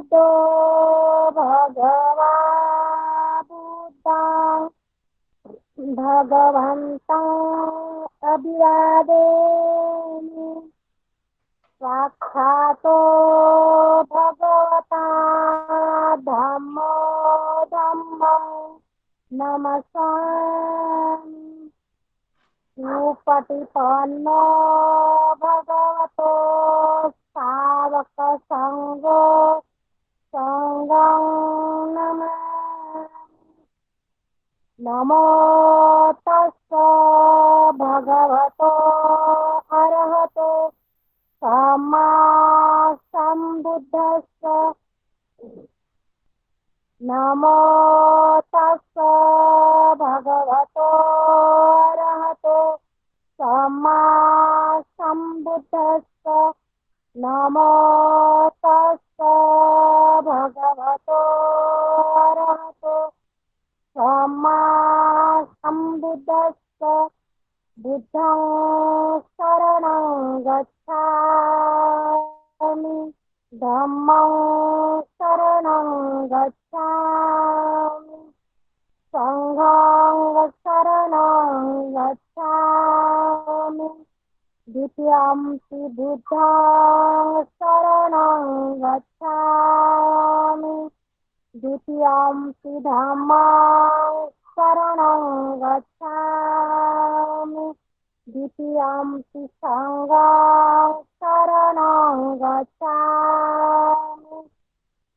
बुद्धो भगवा बुद्धं भगवन्तं अभिवादेमि साक्षातो भगवता धम्मो धम्मं नमस्सामि सुपटिपन्नो भगवतो सावकसङ्गो सङ्गं नमामि नमो तस्स भगवतो अरहतो सम्मा सम्बुद्धस्स नमो तस्स भगवतो अरहतो सम्मा सम्बुद्धस्स नमो तस्स भगवतो अरहतो सम्मा सम्बुद्धस्स बुद्धं शरणं गच्छामि धम्मं शरणं गच्छामि संघं शरणं गच्छामि द्वितीयंपि बुद्धं शरणं गच्छामि द्वितीयंपि धम्मं शरणं गच्छामि द्वितीयंपि संघं शरणं गच्छामि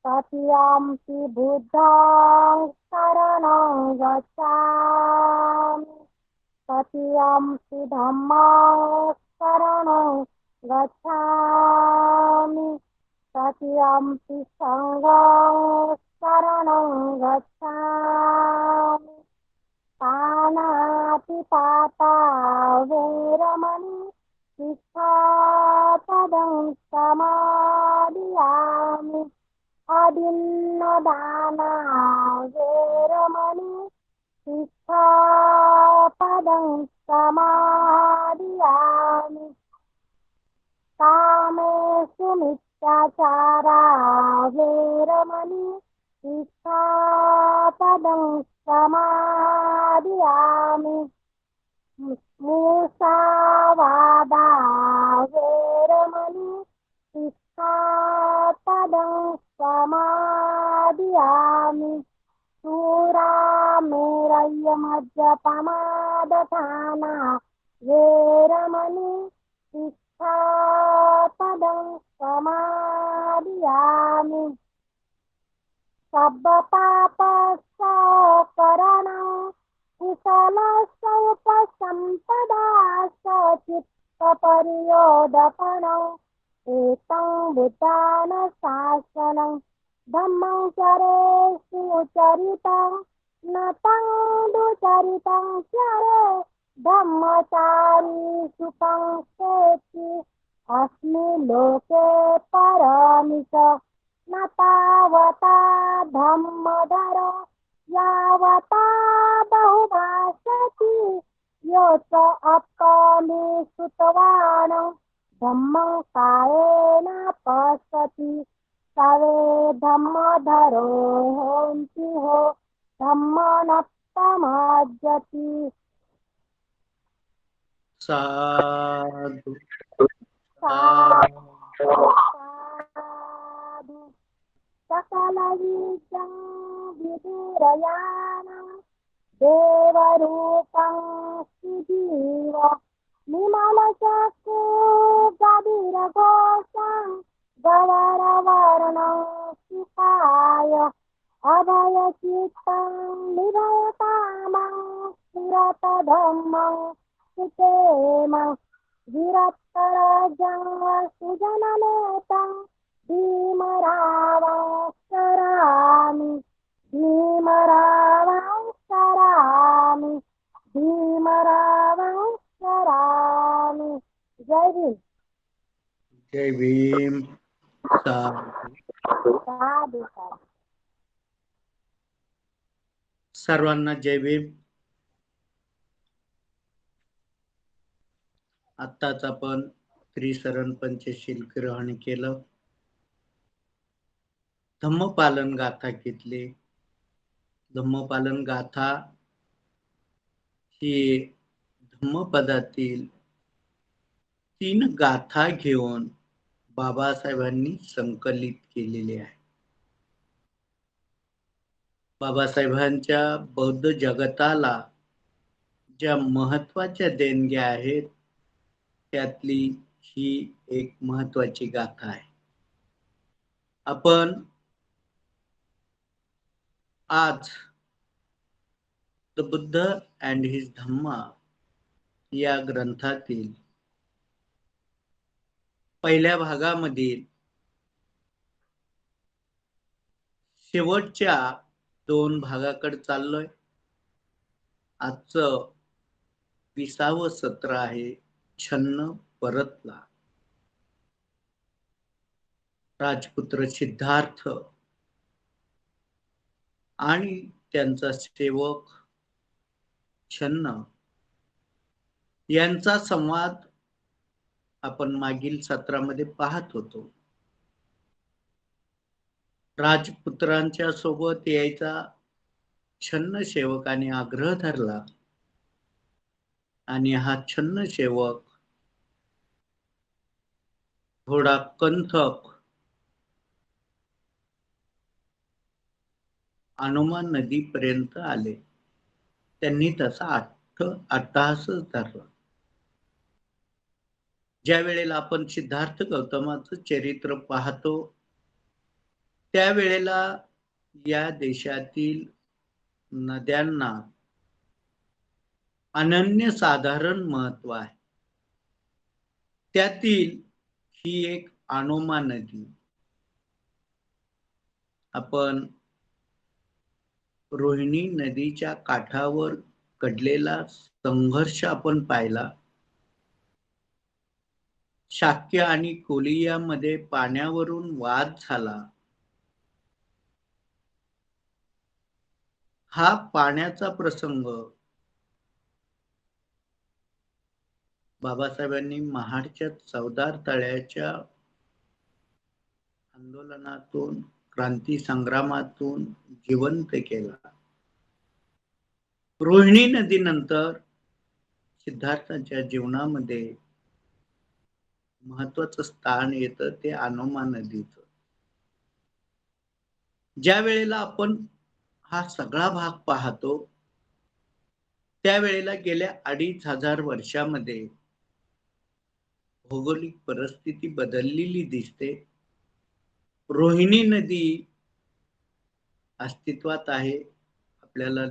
तृतीयंपि बुद्धं शरणं गच्छामि तृतीयंपि धम्मं शरणं गच्छामि तृतीयंपि संघं शरणं गच्छामि पानातिपाता वैरमणि शिक्षापदं समादियामि अदिन्नदाना वैरमणि शिक्षापदं समादियामि कामेषु मिथ्याचारा वैरमणि शिक्षापदं समादियामि मूसावादा वैरमणि शिक्षापदं समादियामि शूरामेरय्यमद्यपमादधाना वैरमणि शिक्षापदं समादियामि सब्बपापस्सकरणं कुशलस्योपसम्पदा सचित्तपर्योदपणम् एतं बुद्धानुशासनं धम्मं चरे सुचरितं न तं दुचरितं चरे धम्मचारी सुखं सेति अस्मिन् लोके परमिष न तावता धम्मधर यावता बहुभाषति यो च अपनिश्रुतवान् धम्मं कायेन पश्यति सवे धम्मधरो होन्ति हो धम्मनप्पमाज्यति साधु साधु साधु सकलविद्यं विदुरयानं देवरूपं सुजीव निमलचक्षु गभीरघोषं गवरवर्णं सुखाय अभयचित्तं निभयकामं स्थिरतधम्मं सुतेमं विरक्तरजं सुजननेतं भीमरावं शरामि भीमरावं शरामि भीमरावं शरामि जय भीम जय भीम साधु साधु साधु सर्वांना जय भीम. आत्ताच आपण त्रिशरण पंचशील ग्रहण केलं. धम्मपालन गाथा घेतली. धम्मपालन गाथा ही धम्मपदातील 3 गाथा घेऊन बाबासाहेबांनी संकलित केलेली आहे. बाबासाहेबांच्या बौद्ध जगताला ज्या महत्वाच्या देणग्या आहेत त्यातली ही एक महत्वाची गाथा आहे. आपण आज द बुद्ध अँड हिज धम्मा या ग्रंथातील पहिल्या भागामधील शेवटच्या 2 भागाकडे चाललोय. आजचं 20वं सत्र आहे छन्न परतला. राजपुत्र सिद्धार्थ आणि त्यांचा सेवक छन्न यांचा संवाद आपण मागील सत्रामध्ये पाहत होतो. राजपुत्रांच्या सोबत यायचा छन्न सेवकाने आग्रह धरला आणि हा छन्न सेवक थोडा कंथक अनुमा नदीपर्यंत आले. त्यांनी तसा अट्टहासच धरला. ज्या वेळेला आपण सिद्धार्थ गौतमाचं चरित्र पाहतो त्यावेळेला या देशातील नद्यांना अनन्यसाधारण महत्व आहे. त्यातील ही एक अनुमा नदी. आपण रोहिणी नदीच्या काठावर घडलेला संघर्ष आपण पाहिला. शाक्य आणि कोलियामध्ये पाण्यावरून वाद झाला. हा पाण्याचा प्रसंग बाबासाहेबांनी महाडच्या चवदार तळ्याच्या आंदोलनातून क्रांती संग्रामातून जिवंत केला. रोहिणी नदीनंतर सिद्धार्थाच्या जीवनामध्ये महत्वाचं स्थान येतं ते अनुमा नदीचं. ज्या वेळेला आपण हा सगळा भाग पाहतो त्यावेळेला गेल्या 2500 वर्षामध्ये भौगोलिक परिस्थिती बदललेली दिसते. रोहिणी नदी अस्तित्वात आहे. आपल्याला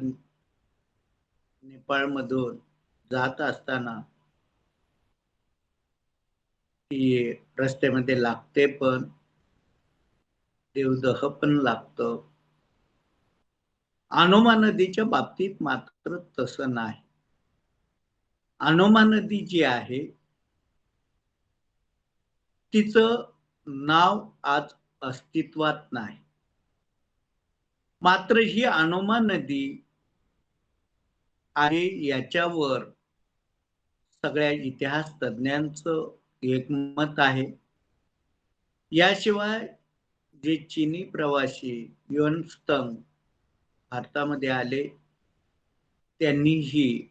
नेपाळमधून जात असताना ती रस्त्यामध्ये लागते, पण देवदह पण लागतं. अनुमा नदीच्या बाबतीत मात्र तसं नाही. अनुमा नदी जी आहे तिचं नाव आज अस्तित्वात नाही. मात्र ही अनुमा नदी आहे याच्यावर सगळ्या इतिहास तज्ञांचं एकमत आहे. याशिवाय जे चीनी प्रवासी युएनत्संग भारतामध्ये आले त्यांनीही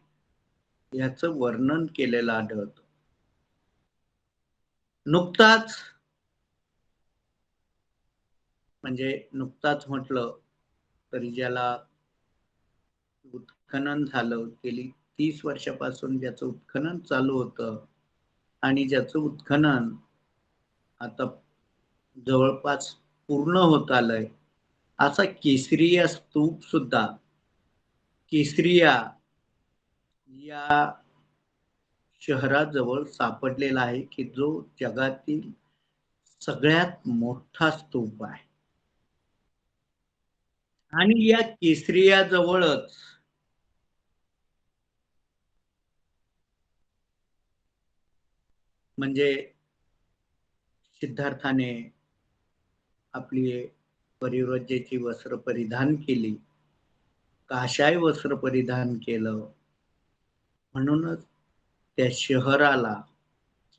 याचं वर्णन केलेलं आढळतं. नुकताच म्हटलं तरी ज्याला उत्खनन झालं, गेली 30 वर्षापासून ज्याचं उत्खनन चालू होतं आणि ज्याचं उत्खनन आता जवळपास पूर्ण होत आलंय, असा केसरिया स्तूप सुद्धा केसरिया या शहराजवळ सापडलेला आहे की जो जगातील सगळ्यात मोठा स्तूप आहे. आणि या केसरिया जवळच म्हणजे सिद्धार्थाने आपली परिव्रजेची वस्त्र परिधान केली, काशाय वस्त्र परिधान केलं, म्हणूनच त्या शहराला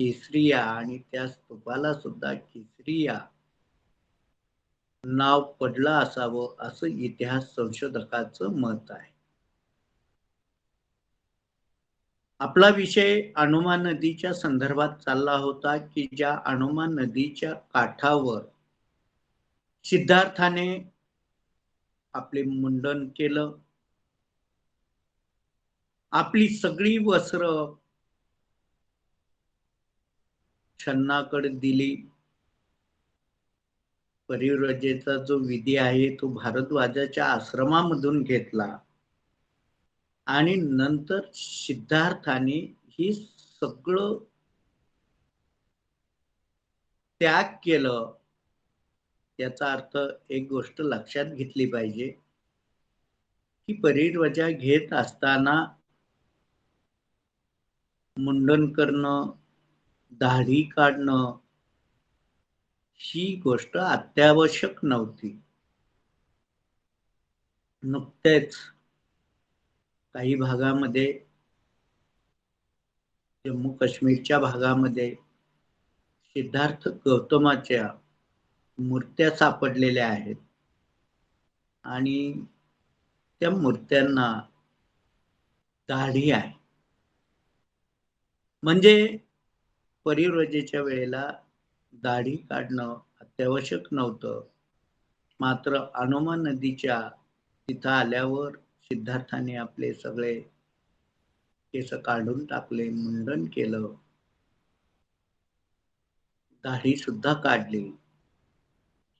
केसरिया आणि त्या स्तूपाला सुद्धा केसरिया नाव पडलं असावं असं इतिहास संशोधकाचं मत आहे. आपला विषय अनुमा नदीच्या संदर्भात चालला होता की ज्या अनुमा नदीच्या काठावर सिद्धार्थाने आपले मुंडन केलं, आपली सगळी वस्त्र छन्नाकडे दिली. परिव्रजेचा जो विधी आहे तो भारद्वाजाच्या आश्रमामधून घेतला आणि नंतर सिद्धार्थाने ही सगळं त्याग केलं. याचा अर्थ एक गोष्ट लक्षात घेतली पाहिजे की परिव्रजा घेत असताना मुंडन करणं, दाढी काढणं ही गोष्ट अत्यावश्यक नव्हती. नुकतेच काही भागामध्ये, जम्मू काश्मीरच्या भागामध्ये सिद्धार्थ गौतमाच्या मूर्त्या सापडलेल्या आहेत आणि त्या मूर्त्यांना दाढी आहे. म्हणजे परिव्रजेच्या वेळेला दाढी काढणं अत्यावश्यक नव्हतं. मात्र अनुमा नदीच्या तिथं आल्यावर सिद्धार्थाने आपले सगळे केस काढून टाकले, मुंडन केलं, दाढी सुद्धा काढली.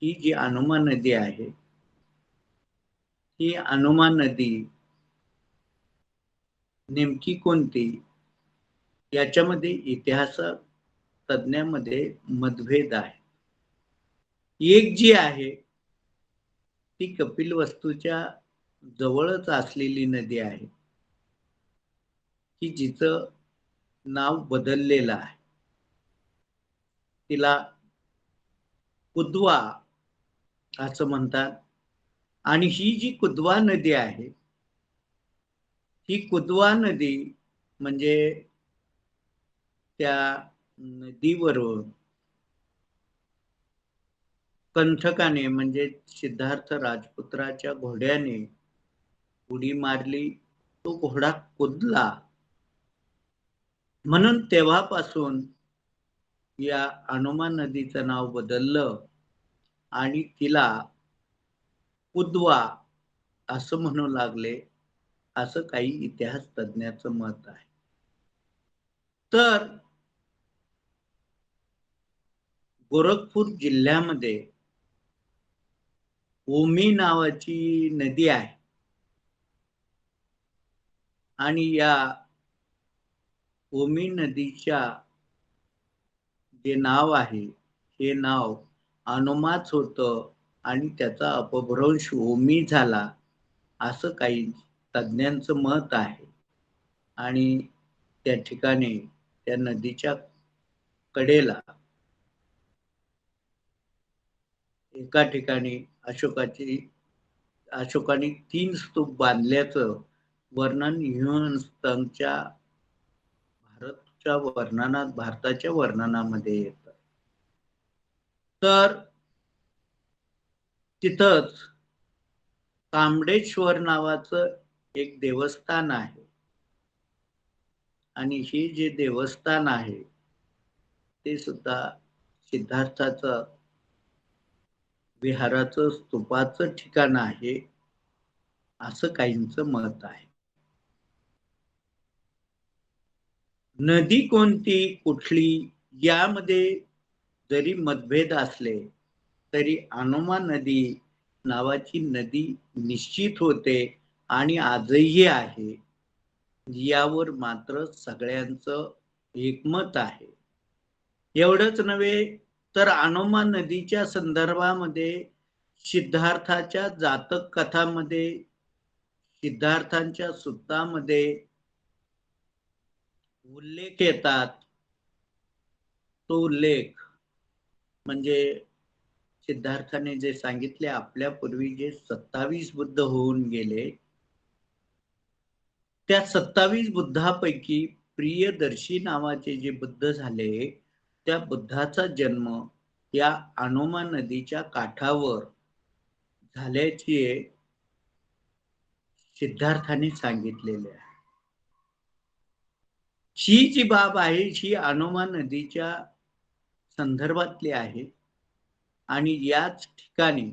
ही जी अनुमा नदी आहे, ही अनुमा नदी नेमकी कोणती, याच्यामध्ये इतिहास तज्ञांमध्ये मतभेद आहे. एक जी आहे ती कपिलवस्तूच्या जवळच असलेली नदी आहे की जिचं नाव बदललेलं आहे. तिला कुद्वा असं म्हणतात आणि ही जी कुद्वा नदी आहे, ही कुद्वा नदी म्हणजे त्या नदीवरून कंठकाने म्हणजे सिद्धार्थ राजपुत्राच्या घोड्याने उडी मारली, तो घोडा कुदला. म्हणून तेव्हापासून या अनुमा नदीचं नाव बदललं आणि तिला कुद्वा असं म्हणू लागले, असं काही इतिहास तज्ञाचं मत आहे. तर गोरखपूर जिल्ह्यामध्ये ओमी नावाची नदी आहे आणि या ओमी नदीच्या जे नाव आहे, हे नाव अनुमाच होतं आणि त्याचा अपभ्रंश ओमी झाला, असं काही तज्ञांचं मत आहे. आणि त्या ठिकाणी त्या नदीच्या कडेला एका ठिकाणी अशोकाने 3 स्तूप बांधल्याचं वर्णन ह्युनस्तंगच्या भारताच्या वर्णनामध्ये येतं. तर तिथंच तांबडेश्वर नावाचं एक देवस्थान आहे आणि हे जे देवस्थान आहे ते सुद्धा सिद्धार्थाचं विहाराचं स्तूपाचं ठिकाण आहे, असं काहींचं मत आहे. नदी कोणती, कुठली, यामध्ये जरी मतभेद असले तरी अनुमा नदी नावाची नदी निश्चित होते आणि आजही आहे, यावर मात्र सगळ्यांचं एकमत आहे. एवढंच नव्हे तर अनुमा नदीच्या संदर्भामध्ये सिद्धार्थाच्या जातक कथामध्ये, सिद्धार्थांच्या सुत्तामध्ये उल्लेख येतात. तो उल्लेख म्हणजे सिद्धार्थाने जे सांगितले, आपल्यापूर्वी जे 27 बुद्ध होऊन गेले, त्या 27 बुद्धापैकी प्रियदर्शी नावाचे जे बुद्ध झाले, त्या बुद्धाचा जन्म या अनुमा नदीच्या काठावर झाल्याची सिद्धार्थाने सांगितलेले आहे. ही जी बाब आहे ही अनोमा नदीच्या संदर्भातली आहे आणि याच ठिकाणी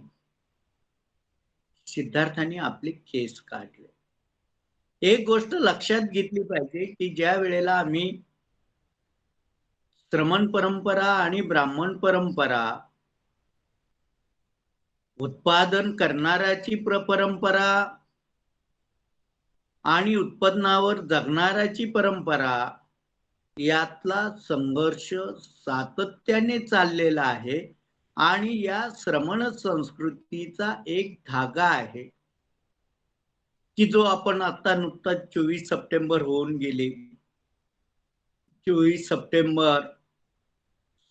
सिद्धार्थाने आपले केस काढले. एक गोष्ट लक्षात घेतली पाहिजे की ज्या वेळेला आम्ही श्रमण परंपरा आणि ब्राह्मण परंपरा, उत्पादन करणाऱ्याची परंपरा आणि उत्पन्नावर जगणाऱ्याची परंपरा, यातला संघर्ष सातत्याने चाललेला आहे आणि या श्रमण संस्कृतीचा एक धागा आहे की जो आपण आता नुकताच 24 सप्टेंबर होऊन गेली. 24 सप्टेंबर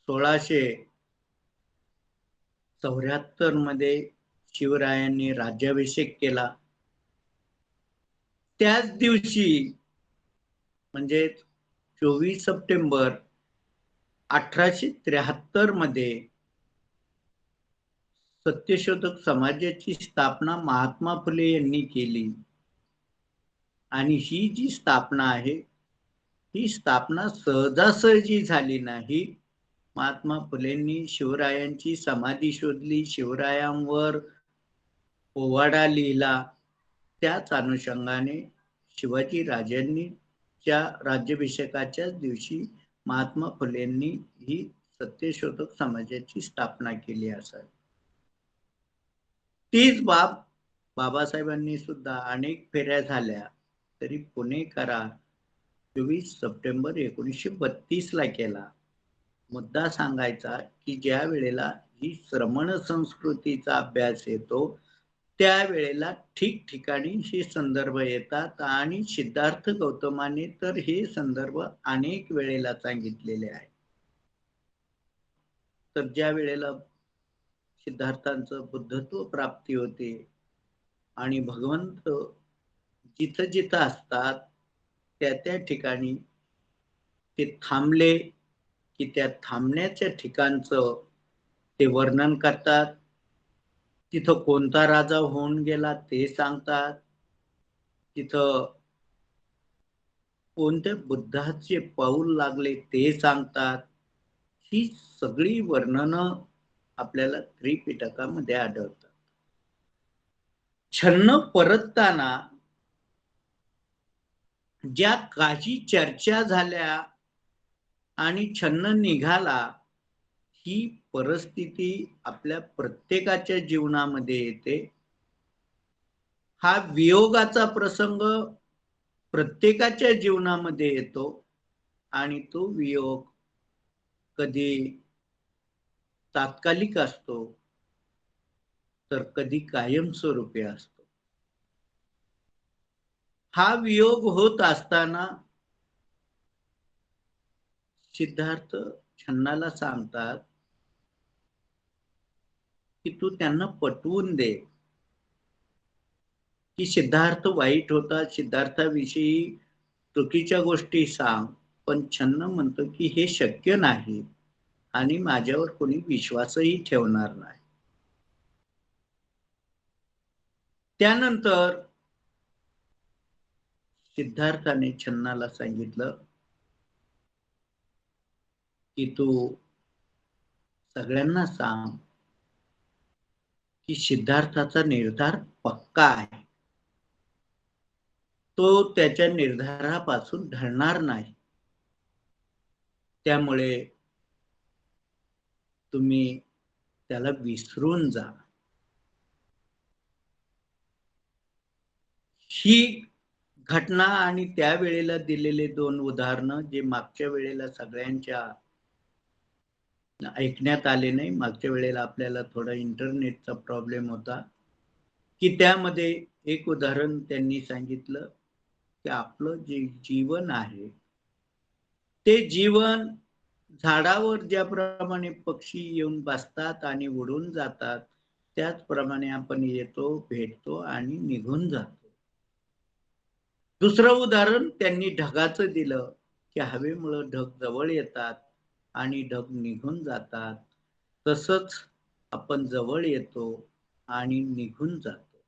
1674 मध्ये शिवरायांनी राज्याभिषेक केला. त्याच दिवशी म्हणजे 24 सप्टेंबर 1873 मध्ये सत्यशोधक समाजाची स्थापना महात्मा फुले यांनी केली. आणि ही जी स्थापना आहे ही स्थापना सहजासहजी झाली नाही. महात्मा फुलेंनी शिवरायांची समाधी शोधली, शिवरायांवर पोवाडा लिहिला. त्याच अनुषंगाने शिवाजी राजांनी च्या राज्याभिषेकाच्याच दिवशी महात्मा फुलेंनी ही सत्यशोधक समाजाची स्थापना केली असावी. तीच बाब बाबासाहेबांनी सुद्धा अनेक फेऱ्या झाल्या तरी पुणे करार 24 सप्टेंबर 1932 ला केला. मुद्दा सांगायचा की ज्या वेळेला ही श्रमण संस्कृतीचा अभ्यास येतो त्यावेळेला ठिकठिकाणी हे संदर्भ येतात आणि सिद्धार्थ गौतमाने तर हे संदर्भ अनेक वेळेला सांगितलेले आहे. तर ज्या वेळेला सिद्धार्थांचं बुद्धत्व प्राप्ती होते आणि भगवंत जिथं जिथं असतात त्या ठिकाणी ते थांबले की त्या थांबण्याच्या ठिकाणचं ते वर्णन करतात. तिथं कोणता राजा होऊन गेला ते सांगतात. तिथं कोणत्या बुद्धाचे पाऊल लागले ते सांगतात. ही सगळी वर्णनं आपल्याला त्रिपिटकामध्ये आढळतात. छन्न परतताना ज्या काही चर्चा झाल्या आणि छन्न निघाला, ही परिस्थिती आपल्या प्रत्येकाच्या जीवनामध्ये येते. हा वियोगाचा प्रसंग प्रत्येकाच्या जीवनामध्ये येतो आणि तो वियोग कधी तात्कालिक असतो तर कधी कायमस्वरूपी असतो. हा वियोग होत असताना सिद्धार्थ छन्नाला सांगतात की तू त्यांना पटवून दे की सिद्धार्थ वाईट होता, सिद्धार्थाविषयी चुकीच्या गोष्टी सांग. पण छन्न म्हणतो की हे शक्य नाही आणि माझ्यावर कोणी विश्वासही ठेवणार नाही. त्यानंतर सिद्धार्थाने छन्नाला सांगितलं की तू सगळ्यांना सांग की सिद्धार्थाचा निर्धार पक्का आहे. तो त्याच्या निर्धारापासून ढळणार नाही. त्यामुळे तुम्ही त्याला विसरून जा. ही घटना आणि त्यावेळेला दिलेले 2 उदाहरणं जे मागच्या वेळेला सगळ्यांच्या ऐकण्यात आले नाही. मागच्या वेळेला आपल्याला थोडा इंटरनेटचा प्रॉब्लेम होता की त्यामध्ये एक उदाहरण त्यांनी सांगितलं की आपलं जे जीवन आहे ते जीवन झाडावर ज्याप्रमाणे पक्षी येऊन बसतात आणि उडून जातात त्याचप्रमाणे आपण येतो, भेटतो आणि निघून जातो. दुसरं उदाहरण त्यांनी ढगाचं दिलं की हवेमुळे ढग जवळ येतात आणि ढग निघून जातात. तसंच आपण जवळ येतो आणि निघून जातो.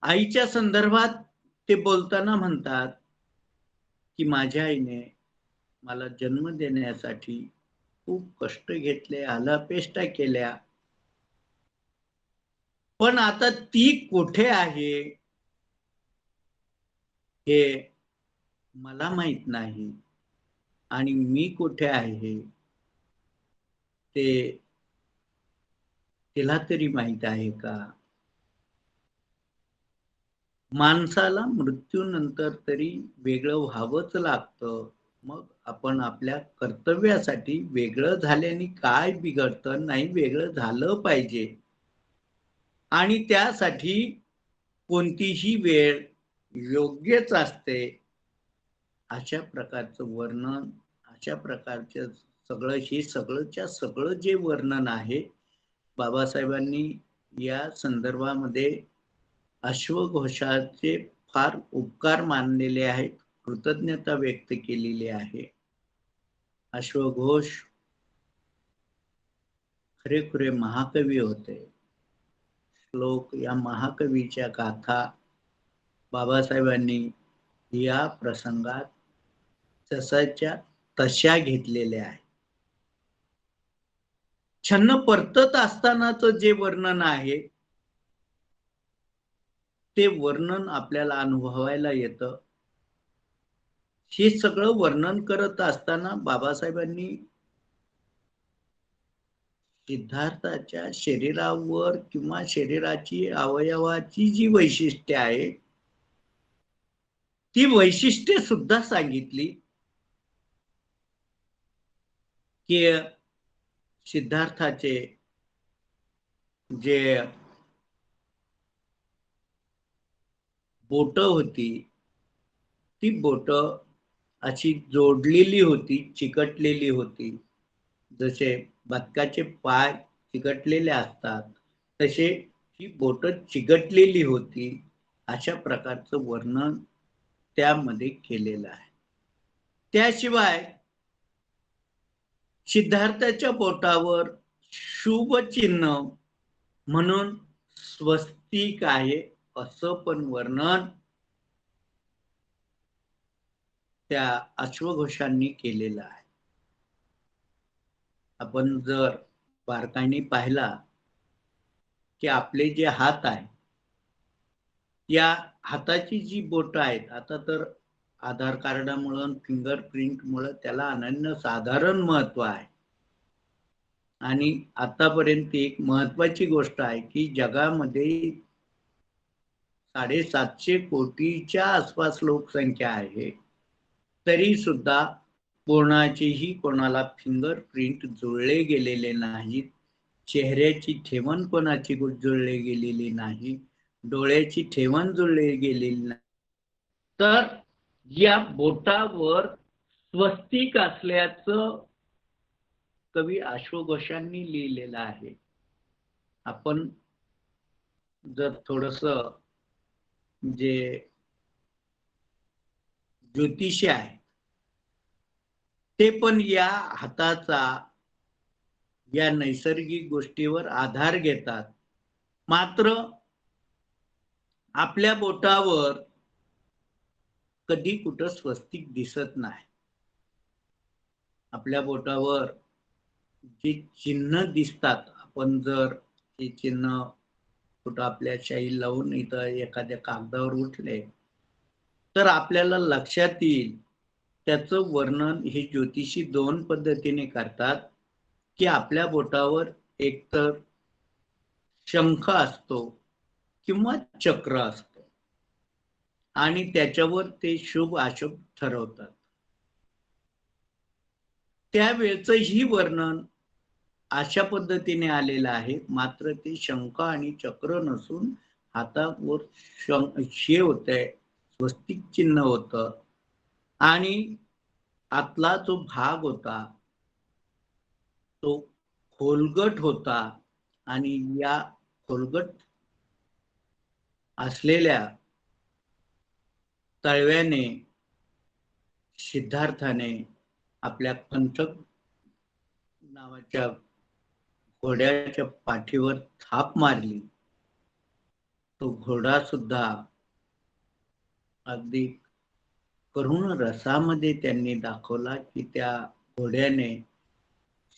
आईच्या संदर्भात ते बोलताना म्हणतात की माझ्या आईने मला जन्म देण्यासाठी खूप कष्ट घेतले, आलापेष्टा केल्या. पण आता ती कुठे आहे हे मला माहित नाही आणि मी कुठे आहे ते तिला तरी माहित आहे का? माणसाला मृत्यूनंतर तरी वेगळं व्हावंच लागतं. मग आपण आपल्या कर्तव्यासाठी वेगळं झाल्याने काय बिघडतं? नाही, वेगळं झालं पाहिजे. आणि त्यासाठी कोणतीही वेळ योग्यच असते. अशा प्रकारचं वर्णन, अशा प्रकारचं सगळंच्या सगळं जे वर्णन आहे, बाबासाहेबांनी या संदर्भामध्ये अश्वघोषाचे फार उपकार मानलेले आहेत, कृतज्ञता व्यक्त केलेली आहे. अश्वघोष खरे-खुरे महाकवी होते. श्लोक या महाकवीच्या गाथा बाबासाहेबांनी या प्रसंगात जसाच्या तशा घेतलेल्या आहेत. छन्न परतत असतानाचं जे वर्णन आहे, ते वर्णन आपल्याला अनुभवायला येतं. हे सगळं वर्णन करत असताना बाबासाहेबांनी सिद्धार्थाच्या शरीरावर किंवा शरीराची अवयवाची जी वैशिष्ट्ये आहे, ती वैशिष्ट्ये सुद्धा सांगितली की सिद्धार्थाचे जे बोट होती, ती बोट अशी जोडलेली होती, चिकटलेली होती. जसे बदकाचे पाय चिकटलेले असतात, तसे ही बोट चिकटलेली होती. अशा प्रकारचं वर्णन त्यामध्ये केलेलं आहे. त्याशिवाय सिद्धार्थाच्या बोटावर शुभ चिन्ह म्हणून स्वस्तिक आहे, असं पण वर्णन त्या अश्वघोषांनी केलेलं आहे. आपण जर बारकाईने पाहिला की आपले जे हात आहे, या हाताची जी बोट आहेत, आता तर आधार कार्डामुळं, फिंगरप्रिंटमुळं त्याला अनन्यसाधारण महत्व आहे. आणि आतापर्यंत एक महत्वाची गोष्ट आहे की जगामध्ये 750 कोटीच्या आसपास लोकसंख्या आहे. तरी सुद्धा कोणाला फिंगरप्रिंट जुळले गेलेले नाहीत. चेहऱ्याची ठेवण कोणाची जुळले गेलेली नाही. डोळ्याची ठेवण जुळले गेलेली नाही. तर या बोटावर स्वस्तिक असल्याचं कवी अश्वघोषांनी लिहिलेलं आहे. आपण जर थोडस जे ज्योतिषी आहे ते पण या हाताचा या नैसर्गिक गोष्टीवर आधार घेतात. मात्र आपल्या बोटावर कधी कुठं स्वस्तिक दिसत नाही. आपल्या बोटावर जे चिन्ह दिसतात, आपण जर ते चिन्ह कुठं आपल्या शाई लावून इथं एखाद्या कागदावर उठले तर आपल्याला लक्षात येईल. त्याचं वर्णन हे ज्योतिषी 2 पद्धतीने करतात की आपल्या बोटावर एकतर शंख असतो किंवा चक्र असतो आणि त्याच्यावर ते शुभ अशुभ ठरवतात. त्यावेळचंही वर्णन अशा पद्धतीने आलेलं आहे. मात्र ते शंख आणि चक्र नसून हातावर हे होतंय, स्वस्तिक चिन्ह होतं आणि आतला जो भाग होता तो खोलगट होता आणि या खोलगट असलेल्या तळव्याने सिद्धार्थाने आपल्या कंठक नावाच्या घोड्याच्या पाठीवर थाप मारली, तो घोडा सुद्धा अगदी करुण रसामध्ये त्यांनी दाखवला की त्या घोड्याने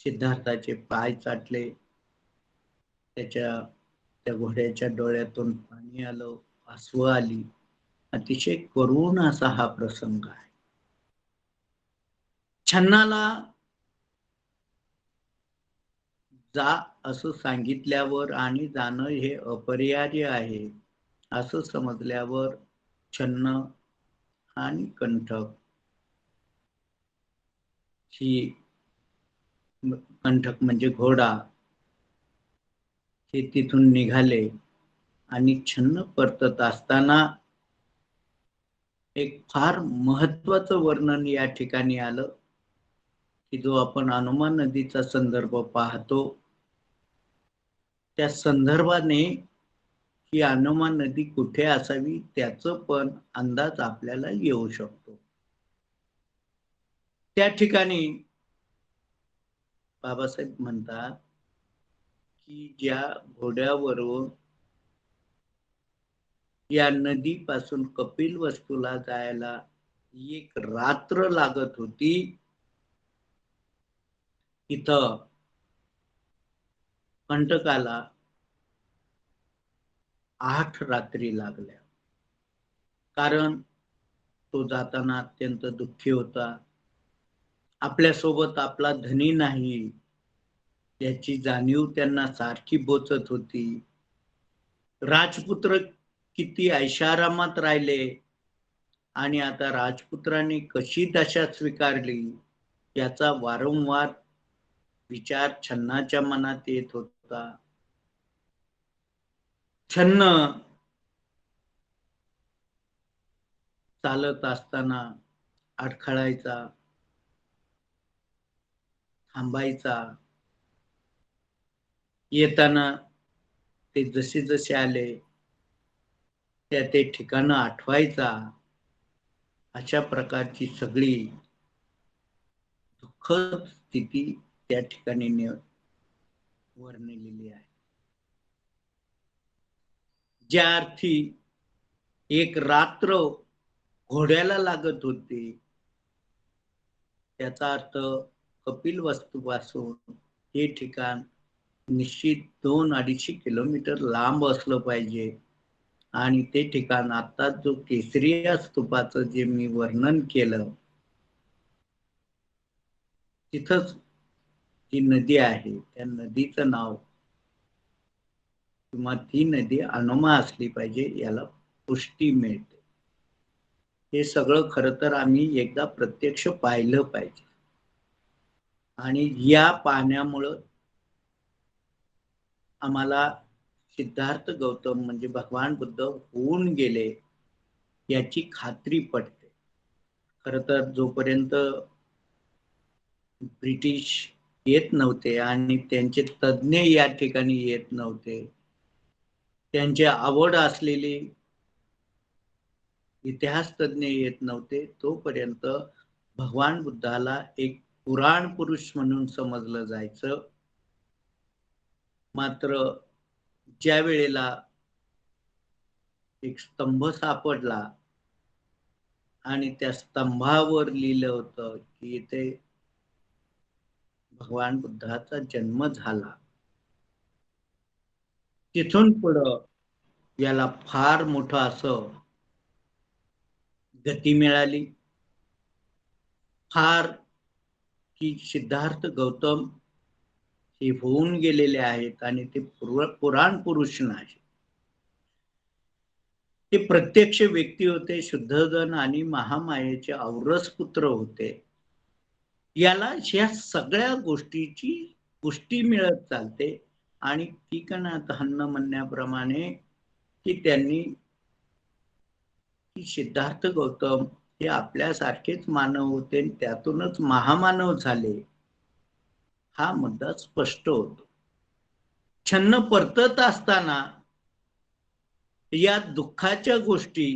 सिद्धार्थाचे पाय चाटले, त्या घोड्याच्या डोळ्यातून पाणी आलं, अश्रू आली. अतिशय करुण असा हा प्रसंग आहे. छन्नाला जा असं सांगितल्यावर आणि जाणं हे अपरिहार्य आहे असं समजल्यावर छन्न आणि कंठक ही कंठक म्हणजे घोडा हे तिथून निघाले आणि छन्न परतत असताना एक फार महत्वाचं वर्णन या ठिकाणी आलं की जो आपण हनुमान नदीचा संदर्भ पाहतो त्या संदर्भाने ही हनुमान नदी कुठे असावी त्याचं पण अंदाज आपल्याला येऊ शकतो. त्या ठिकाणी बाबासाहेब म्हणतात की ज्या घोड्यावरून या नदीपासून कपिलवस्तूला जायला एक रात्र लागत होती, इथं कंटकाला 8 रात्री लागल्या. कारण तो जाताना अत्यंत दुःखी होता. आपल्यासोबत आपला धनी नाही याची जाणीव त्यांना सारखी बोचत होती. राजपुत्र किती ऐशारामात राहिले आणि आता राजपुत्रांनी कशी दशा स्वीकारली याचा वारंवार विचार छन्नाच्या मनात येत होता. छन्न चालत असताना अडखळायचा, थांबायचा, येताना ते जसे जसे आले त्या ते ठिकाणं आठवायचा. अशा प्रकारची सगळी दुःखद स्थिती त्या ठिकाणी वर्णिलेली आहे. ज्या अर्थी एक रात्र घोड्याला लागत होती त्याचा अर्थ कपिलवस्तूपासून हे ठिकाण निश्चित 200-250 किलोमीटर लांब असलं पाहिजे आणि ते ठिकाण आता जो केसरिया स्तूपाचं जे मी वर्णन केलं तिथंच जी नदी आहे त्या नदीचं नाव किंवा ती नदी अनुमा असली पाहिजे याला पुष्टी मिळते. हे सगळं खरं तर आम्ही एकदा प्रत्यक्ष पाहिलं पाहिजे आणि या पाहण्यामुळं आम्हाला सिद्धार्थ गौतम म्हणजे भगवान बुद्ध होऊन गेले याची खात्री पटते. खरं तर जोपर्यंत ब्रिटिश येत नव्हते आणि त्यांचे तज्ञ या ठिकाणी येत नव्हते, त्यांची आवड असलेले इतिहास तज्ञ येत नव्हते, तोपर्यंत भगवान बुद्धाला एक पुराण पुरुष म्हणून समजलं जायचं. मात्र ज्या वेळेला एक स्तंभ सापडला आणि त्या स्तंभावर लिहिलं होतं की इथे भगवान बुद्धाचा जन्म झाला, तिथून पुढं याला फार मोठं असं गती मिळाली. फार की सिद्धार्थ गौतम हे होऊन गेलेले आहेत आणि ते पुराण पुरुष नाही, ते प्रत्यक्ष व्यक्ती होते, शुद्धोधन आणि महामायेचे औरस पुत्र होते. याला ह्या सगळ्या गोष्टीची पुष्टी मिळत चालते आणि कीकणात हन्न म्हणण्याप्रमाणे की त्यांनी की सिद्धार्थ गौतम हे आपल्यासारखेच मानव होते, त्यातूनच महामानव झाले हा मुद्दा स्पष्ट होतो. छन्न परतत असताना या दुःखाच्या गोष्टी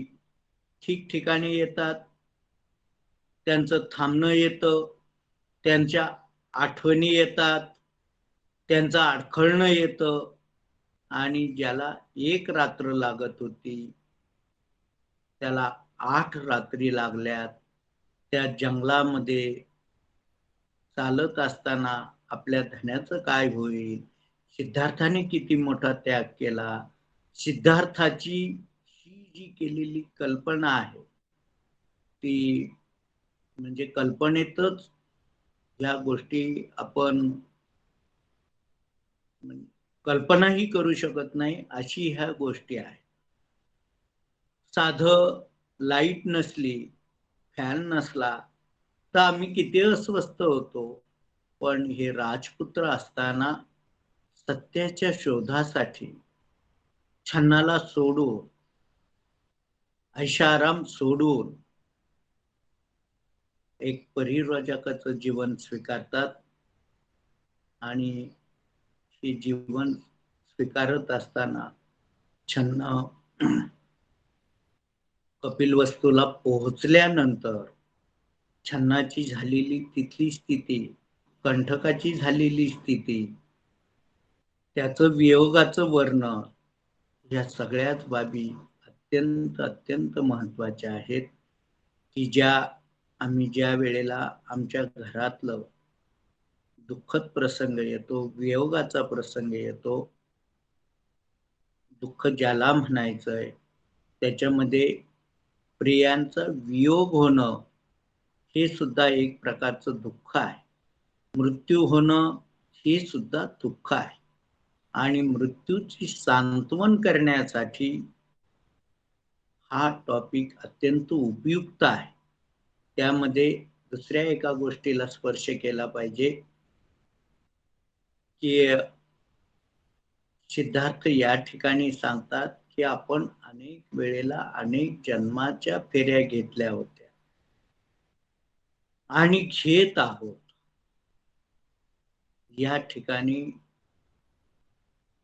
ठिकठिकाणी येतात, त्यांचं थांबणं येतं, त्यांच्या आठवणी येतात, त्यांचं अडखळणं येतं आणि ज्याला एक रात्र लागत होती त्याला 8 रात्री लागल्यात. त्या जंगलामध्ये चालत असताना आपल्या धन्याचं काय होईल? सिद्धार्थाने किती मोठा त्याग केला. सिद्धार्थाची ही जी केलेली कल्पना आहे ती म्हणजे कल्पनेतच ह्या गोष्टी आपण कल्पनाही करू शकत नाही अशी ह्या गोष्टी आहेत. साधं लाईट नसली, फॅन नसला तर आम्ही किती अस्वस्थ होतो. पण हे राजपुत्र असताना सत्याच्या शोधासाठी छन्नाला सोडून, ऐशाराम सोडून एक परिव्राजकाचं जीवन स्वीकारतात आणि हे जीवन स्वीकारत असताना छन्न कपिलवस्तूला पोहोचल्यानंतर छन्नाची झालेली तिथली स्थिती, कंठकाची झालेली स्थिती, त्याचं वियोगाचं वर्णन या सगळ्याच बाबी अत्यंत महत्त्वाच्या आहेत, की आम्ही ज्या वेळेला आमच्या घरातलं दुःखद प्रसंग येतो, वियोगाचा प्रसंग येतो, दुःख ज्याला म्हणायचंय, त्याच्यामध्ये प्रियांचा वियोग होणं हे सुद्धा एक प्रकारचं दुःख आहे. मृत्यू होणं हे सुद्धा दुःख आहे आणि मृत्यूची सांत्वन करण्यासाठी हा टॉपिक अत्यंत उपयुक्त आहे. त्यामध्ये दुसऱ्या एका गोष्टीला स्पर्श केला पाहिजे, की सिद्धार्थ या ठिकाणी सांगतात, की आपण अनेक वेळेला अनेक जन्माच्या फेऱ्या घेतल्या होत्या आणि घेत आहोत. या ठिकाणी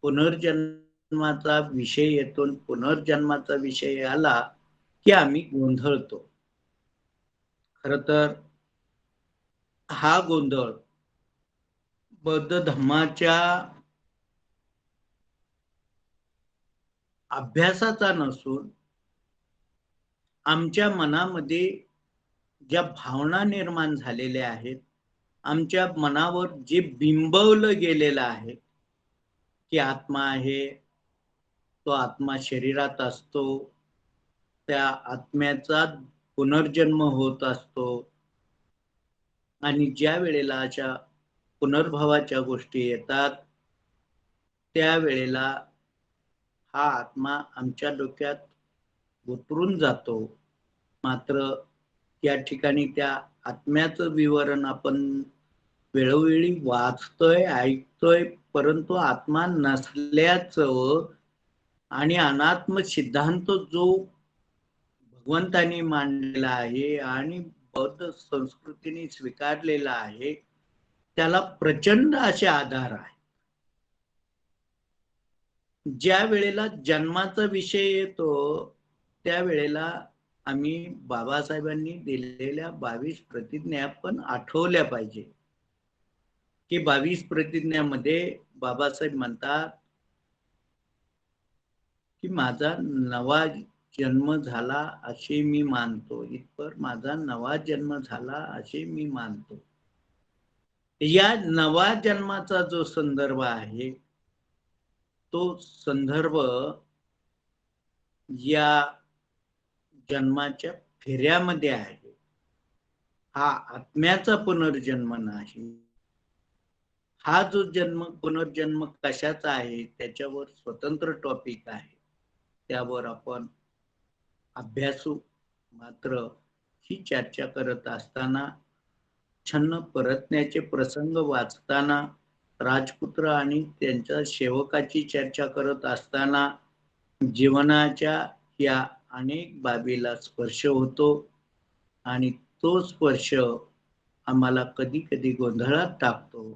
पुनर्जन्माचा विषय येतो. पुनर्जन्माचा विषय आला, की आम्ही गोंधळतो. खरं तर हा गोंधळ बौद्ध धम्माच्या अभ्यासाचा नसून आमच्या मनामध्ये ज्या भावना निर्माण झालेल्या आहेत, आमच्या मनावर जे बिंबवलं गेलेलं आहे, की आत्मा आहे, तो आत्मा शरीरात असतो, त्या आत्म्याचा पुनर्जन्म होत असतो आणि ज्या वेळेला अशा पुनर्भवाच्या गोष्टी येतात, त्यावेळेला हा आत्मा आमच्या डोक्यात उतरून जातो. मात्र या ठिकाणी त्या आत्म्याचं विवरण आपण वेळोवेळी वाचतोय, ऐकतोय, परंतु आत्मा नसल्याचं आणि अनात्म सिद्धांत जो भगवंतांनी मांडलेला आहे आणि बौद्ध संस्कृतीने स्वीकारलेला आहे, त्याला प्रचंड असे आधार आहे. ज्या वेळेला जन्माचा विषय येतो, त्यावेळेला आम्ही बाबासाहेबांनी दिलेल्या 22 प्रतिज्ञा पण आठवल्या पाहिजे, की 22 प्रतिज्ञामध्ये बाबासाहेब म्हणतात, की माझा नवा जन्म झाला असे मी मानतो. इथपर माझा नवा जन्म झाला असे मी मानतो. या नवा जन्माचा जो संदर्भ आहे, तो संदर्भ या जन्माच्या फेऱ्यामध्ये आहे. हा आत्म्याचा पुनर्जन्म नाही. हा जो पुनर्जन्म कशाचा आहे त्याच्यावर स्वतंत्र टॉपिक आहे. त्यावर आपण अभ्यासू. मात्र ही चर्चा करत असताना छन्न परतण्याचे प्रसंग वाचताना राजपुत्र आणि त्यांच्या सेवकाची चर्चा करत असताना जीवनाच्या या अनेक बाबीला स्पर्श होतो आणि तो स्पर्श आम्हाला कधी कधी गोंधळात टाकतो.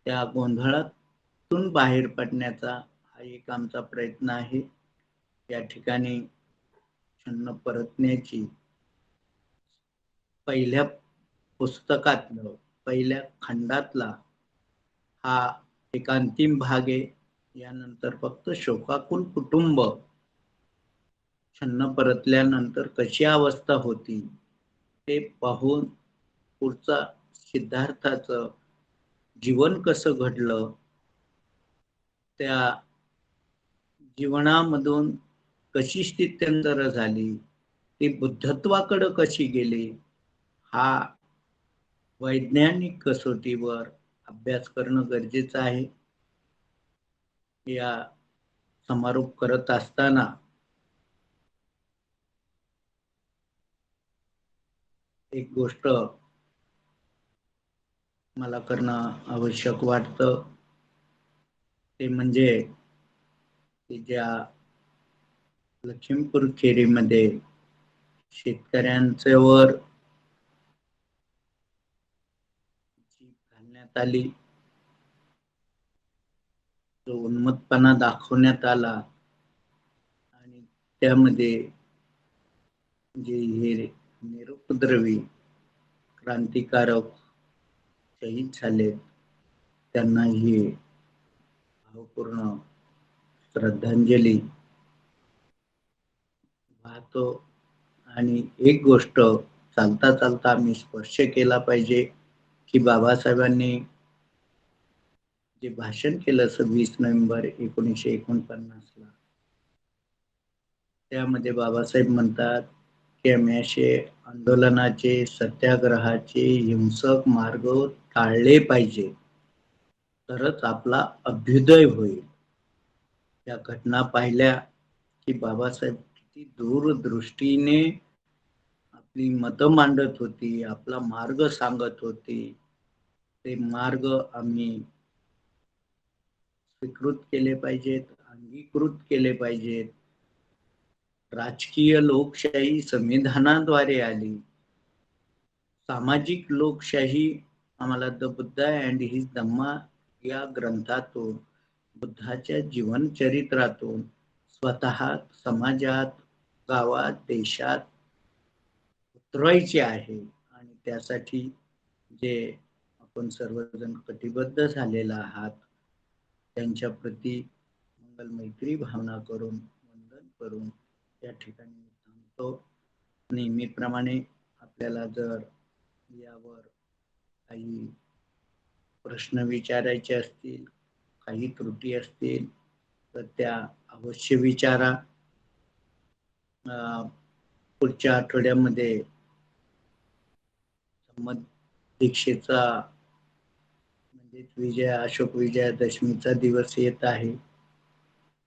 त्या गोंधळातून बाहेर पडण्याचा हा एक आमचा प्रयत्न आहे. या ठिकाणी छन्न परतण्याची पहिल्या पुस्तकातलं, पहिल्या खंडातला हा एक अंतिम भाग आहे. यानंतर फक्त शोकाकुल कुटुंब छन्न परतल्यानंतर कशी अवस्था होती ते पाहून पुढचा सिद्धार्थाचं जीवन कसं घडलं, त्या जीवनामधून कशी स्थित्यंतर झाली, ती बुद्धत्वाकडे कशी गेली, हा वैज्ञानिक कसोटीवर अभ्यास करणं गरजेचं आहे. या समारोप करत असताना एक गोष्ट मला करणं आवश्यक वाटतं, ते म्हणजे की ज्या लखीमपूर खेरीमध्ये शेतकऱ्यांच्यावर जीप घालण्यात आली, जो उन्मत्तपणा दाखवण्यात आला आणि त्यामध्ये जे हे निरुपद्रवी क्रांतिकारक शहीद झाले, त्यांना ही भावपूर्ण श्रद्धांजली वाहतो. आणि एक गोष्ट चालता चालता आम्ही स्पर्श केला पाहिजे की बाबासाहेबांनी जे भाषण केलं 26 नोव्हेंबर 1949 त्यामध्ये बाबासाहेब म्हणतात की आम्ही असे आंदोलनाचे, सत्याग्रहाचे हिंसक मार्ग टाळले पाहिजे, तरच आपला अभ्युदय होईल. या घटना पाहिल्या की बाबासाहेब किती दूरदृष्टीने आपली मतं मांडत होती, आपला मार्ग सांगत होती. ते मार्ग आम्ही स्वीकृत केले पाहिजेत, अंगीकृत केले पाहिजेत. राजकीय लोकशाही संविधानाद्वारे आली. सामाजिक लोकशाही आम्हाला द बुद्धा अँड हिज धम्मा या ग्रंथातून, बुद्धाच्या जीवनचरित्रातून स्वतः समाजात, गावात, देशात उतरवायचे आहे. आणि त्यासाठी जे आपण सर्वजण कटिबद्ध झालेला आहात, त्यांच्या प्रती मंगल मैत्री भावना करून, वंदन करून या ठिकाणी मी थांबतो. नेहमीप्रमाणे आपल्याला जर यावर काही प्रश्न विचारायचे असतील, काही त्रुटी असतील, तर त्या अवश्य विचारा. पुढच्या आठवड्यामध्ये संमत दीक्षेचा म्हणजे अशोक विजयादशमीचा दिवस येत आहे.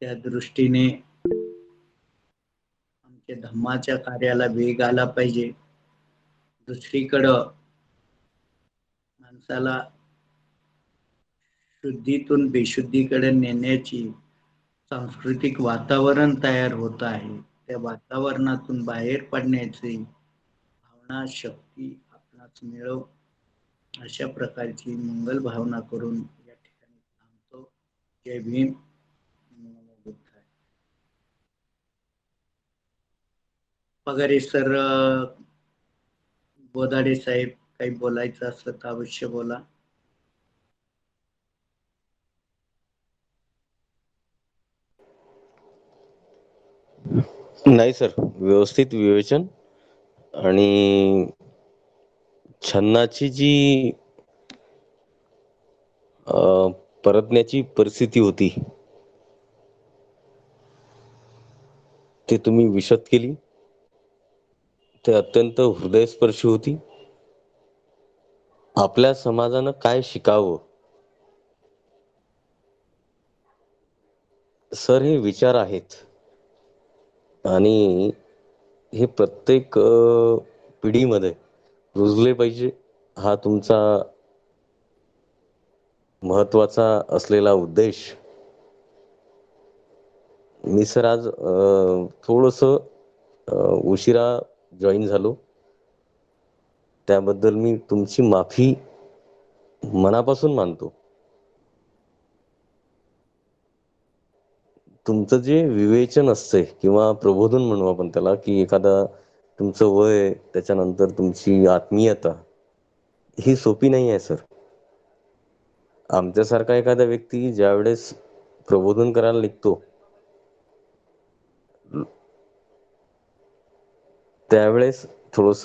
त्या दृष्टीने आमच्या धम्माच्या कार्याला वेग आला पाहिजे. दुसरीकडं माणसाला शुद्धीतून बेशुद्धीकडे नेण्याची सांस्कृतिक वातावरण तयार होत आहे. त्या वातावरणातून बाहेर पडण्याची भावना, शक्ती आपणास मिळव, अशा प्रकारची मंगल भावना करून या ठिकाणी थांबतो. जय भीम. नमो बुद्धाय. पगारे सर, बोदाडे साहेब, काही बोलायचं असलं तर अवश्य बोला. नाही सर, व्यवस्थित विवेचन आणि छन्नाची जी परतण्याची परिस्थिती होती ते तुम्ही विशद केली. ते अत्यंत हृदयस्पर्शी होती. आपल्या समाजानं काय शिकावं सर, हे विचार आहेत आणि हे प्रत्येक पिढीमध्ये रुजले पाहिजे. हा तुमचा महत्वाचा असलेला उद्देश. मी सर आज थोडस उशिरा जॉईन झालो, त्याबद्दल मी तुमची माफी मनापासून मानतो. तुमचं जे विवेचन असते किंवा प्रबोधन म्हणू आपण त्याला, की एखादा तुमचं वय, त्याच्यानंतर तुमची आत्मीयता, ही सोपी नाही आहे सर. आमच्यासारखा एखादा व्यक्ती ज्यावेळेस प्रबोधन करायला निघतो त्यावेळेस थोडस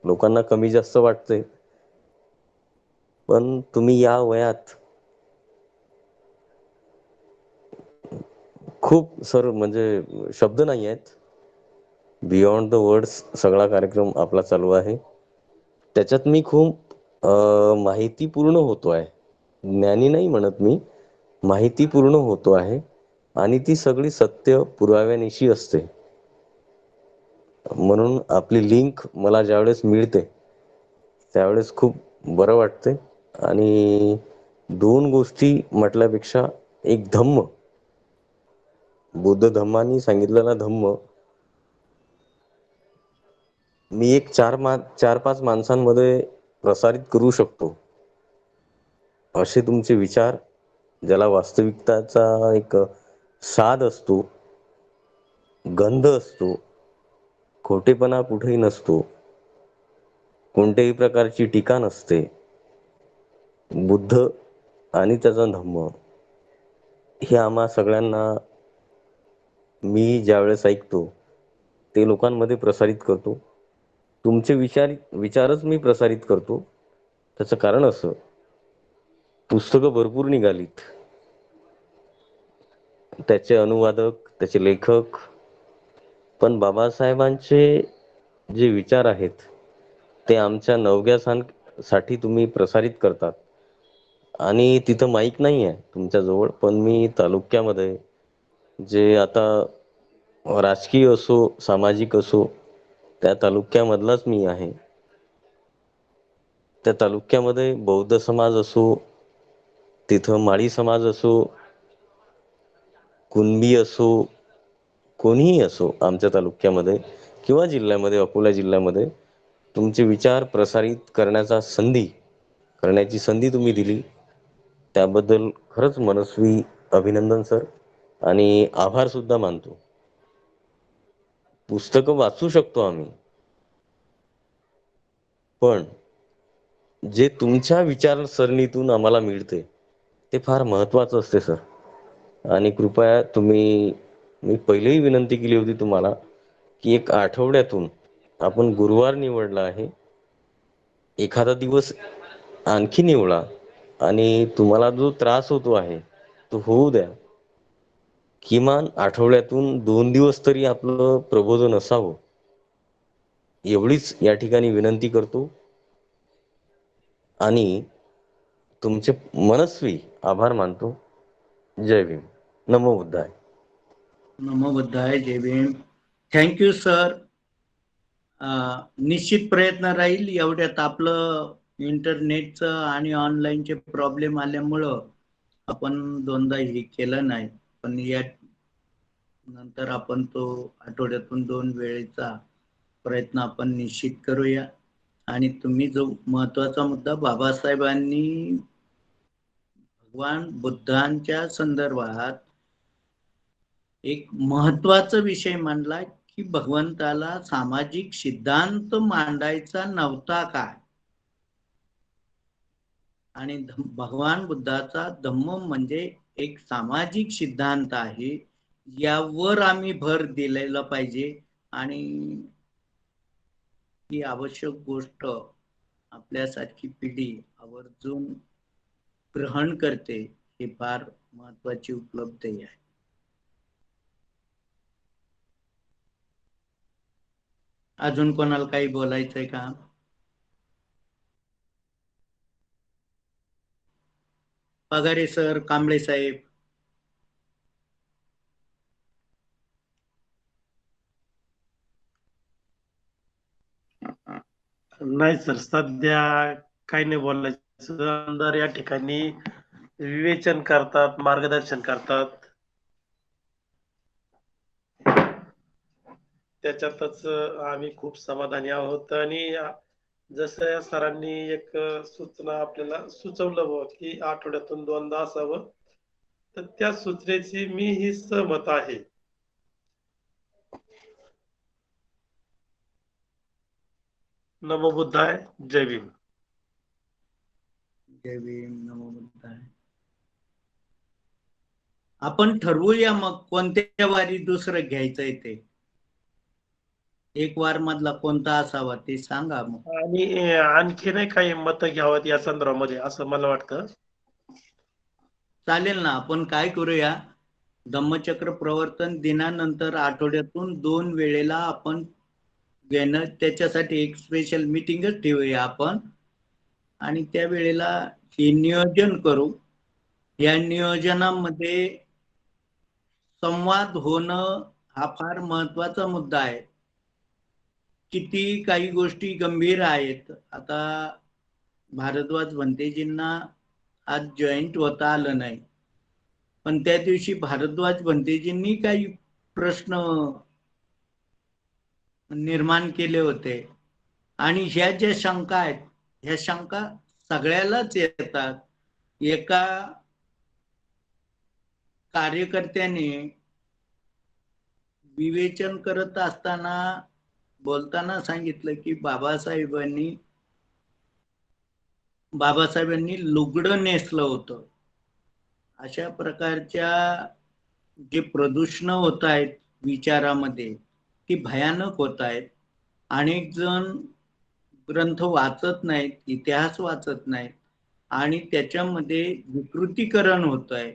लोकांना कमी जास्त वाटतंय, पण तुम्ही या वयात खूप सर म्हणजे शब्द नाही आहेत, बियॉन्ड द वर्ड्स सगळा कार्यक्रम आपला चालू आहे. त्याच्यात मी खूप माहिती पूर्ण होतो आहे. ज्ञानी नाही म्हणत मी, माहिती पूर्ण होतो आहे आणि ती सगळी सत्य पुराव्यानिशी असते. म्हणून आपली लिंक मला ज्यावेळेस मिळते त्यावेळेस खूप बरं वाटते. आणि दोन गोष्टी म्हटल्यापेक्षा एक धम्म, बुद्ध धम्मानी सांगितलेला धम्म मी एक 4-5 माणसांमध्ये प्रसारित करू शकतो. असे तुमचे विचार, ज्याला वास्तविकताचा एक स्वाद असतो, गंध असतो, खोटेपणा कुठेही नसतो, कोणत्याही प्रकारची टीका नसते. बुद्ध आणि त्याचा धम्म हे आम्हा सगळ्यांना मी ज्यावेळेस ऐकतो ते लोकांमध्ये प्रसारित करतो. तुमचे विचारच मी प्रसारित करतो. त्याचं कारण असं, पुस्तकं भरपूर निघालीत, त्याचे अनुवादक, त्याचे लेखक, पण बाबासाहेबांचे जे विचार आहेत ते आमच्या नवग्यासाठी तुम्ही प्रसारित करतात. आणि तिथं माईक नाही आहे तुमच्याजवळ, पण मी तालुक्यामध्ये जे आता राजकीय असो सामाजिक असो त्या तालुक्यामधलाच मी आहे. त्या तालुक्यामध्ये बौद्ध समाज असो, तिथं माळी समाज असो, कुणबी असो, कोणीही असो, आमच्या तालुक्यामध्ये किंवा जिल्ह्यामध्ये, अकोला जिल्ह्यामध्ये तुमचे विचार प्रसारित करण्याची संधी तुम्ही दिली, त्याबद्दल खरंच मनस्वी अभिनंदन सर, आणि आभार सुद्धा मानतो. पुस्तकं वाचू शकतो आम्ही, पण जे तुमच्या विचारसरणीतून आम्हाला मिळते ते फार महत्त्वाचं असते सर. आणि कृपया मी पहिलेही विनंती केली होती तुम्हाला की एक आठवड्यातून, आपण गुरुवार निवडला आहे, एखादा दिवस आणखी निवडा आणि तुम्हाला जो त्रास होतो आहे तो होऊ द्या. किमान आठवड्यातून 2 दिवस तरी आपलं प्रबोधन असावं, एवढीच या ठिकाणी विनंती करतो. आणि तुमचे मनस्वी आभार मानतो. जय भीम. नमो बुद्धाय. नमो बुद्धाय. जय भीम. Thank you sir. निश्चित प्रयत्न राहील. एवढ्यात आपलं इंटरनेटचं आणि ऑनलाईनचे प्रॉब्लेम आल्यामुळं आपण दोनदा हे केलं नाही, पण या नंतर आपण तो आठवड्यातून 2 वेळेचा प्रयत्न आपण निश्चित करूया. आणि तुम्ही जो महत्वाचा मुद्दा बाबासाहेबांनी भगवान बुद्धांच्या संदर्भात एक महत्वाचा विषय मांडला की भगवंताला सामाजिक सिद्धांत मांडायचा नव्हता काय, आणि भगवान बुद्धाचा धम्म म्हणजे एक सामाजिक सिद्धांत आहे, यावर आम्ही भर दिलेला पाहिजे. आणि ही आवश्यक गोष्ट आपल्यासारखी पिढी आवर्जून ग्रहण करते, हे फार महत्वाची उपलब्धी आहे. अजून कोणाला काही बोलायचंय का? पगारे सर, कांबळे साहेब. नाही सर, सध्या काही नाही बोलायचं. आमदार या ठिकाणी विवेचन करतात, मार्गदर्शन करतात, त्याच्यातच आम्ही खूप समाधानी आहोत. आणि जसं या सरांनी एक सूचना आपल्याला सुचवलं की आठवड्यातून 2दा असावं, तर त्या सूचनेची मी ही सहमत आहे. नमो बुद्धाय. जय भीम. जय भीम, नमो बुद्धाय. आपण ठरवूया मग कोणत्या वारी दुसरं घ्यायचंय ते. एक वार मधला कोणता असावा ते सांगा मग. आणि आणखी नाही काही मतं घ्यावत या संदर्भामध्ये असं मला वाटतं. चालेल ना, आपण काय करूया, धम्मचक्र प्रवर्तन दिनानंतर आठवड्यातून 2 वेळेला आपण घेणं, त्याच्यासाठी एक स्पेशल मीटिंगच ठेवूया आपण आणि त्या वेळेला हे नियोजन करू. या नियोजनामध्ये संवाद होणं हा फार महत्वाचा मुद्दा आहे. किती काही गोष्टी गंभीर आहेत. आता भारद्वाज भंतेजींना आज जॉईंट होता आलं नाही, पण त्या दिवशी भारद्वाज भंतेजींनी काही प्रश्न निर्माण केले होते आणि ह्या ज्या शंका आहेत, ह्या शंका सगळ्यालाच येतात. एका कार्यकर्त्याने विवेचन करत असताना बोलताना सांगितलं की बाबासाहेबांनी लुगडं नेसलं होतं. अशा प्रकारच्या जे प्रदूषण होत आहेत विचारामध्ये ती भयानक होत आहेत. अनेक जण ग्रंथ वाचत नाहीत, इतिहास वाचत नाहीत आणि त्याच्यामध्ये विकृतीकरण होत आहे.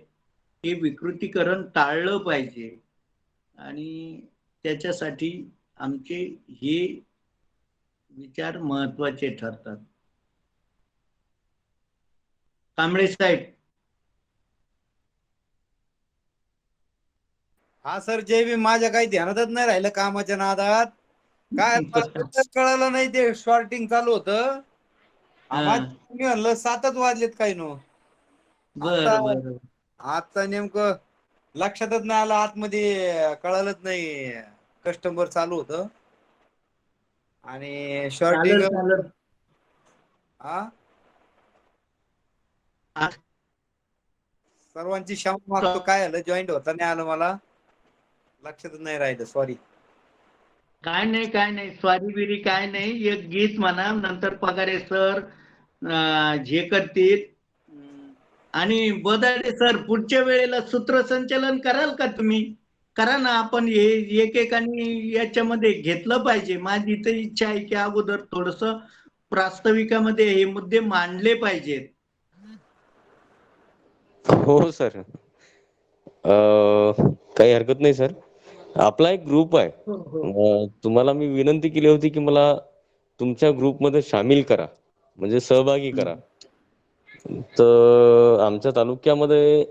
हे विकृतीकरण टाळलं पाहिजे आणि त्याच्यासाठी आमचे हे विचार महत्वाचे ठरतात. कांबळे साहेब. हा सर, जय भीम. माझ्या काही ध्यानातच नाही राहिलं कामाच्या नादात. काय कळालं नाही, ते शॉर्टिंग चालू होतं. आवाज मी म्हणलं 7च वाजलेत काही नो. बर बर. आता नेमकं लक्षातच नाही आलं, आतमध्ये कळालंच नाही, कस्टमर चालू होतं आणि शॉर्टिंग. हा, सर्वांची क्षमा मागतो. काय झालं, जॉईंट होता नाही आलं, मला लक्षातच नाही राहिलं, सॉरी. काय नाही स्वारी बिरी काय नाही. एक गीत म्हणा, नंतर पगारे सर जे करतील. आणि बदाडे सर, पुढच्या वेळेला सूत्रसंचालन कराल का तुम्ही? करा ना. आपण हे एकेकाने याच्यामध्ये घेतलं पाहिजे. माझी तर इच्छा आहे की अगोदर थोडस प्रास्ताविकामध्ये हे मुद्दे मांडले पाहिजेत. हो सर, काही हरकत नाही सर. आपला एक ग्रुप आहे. तुम्हाला मी विनंती केली होती की मला तुमच्या ग्रुपमध्ये सामील करा, म्हणजे सहभागी करा. तर आमच्या तालुक्यामध्ये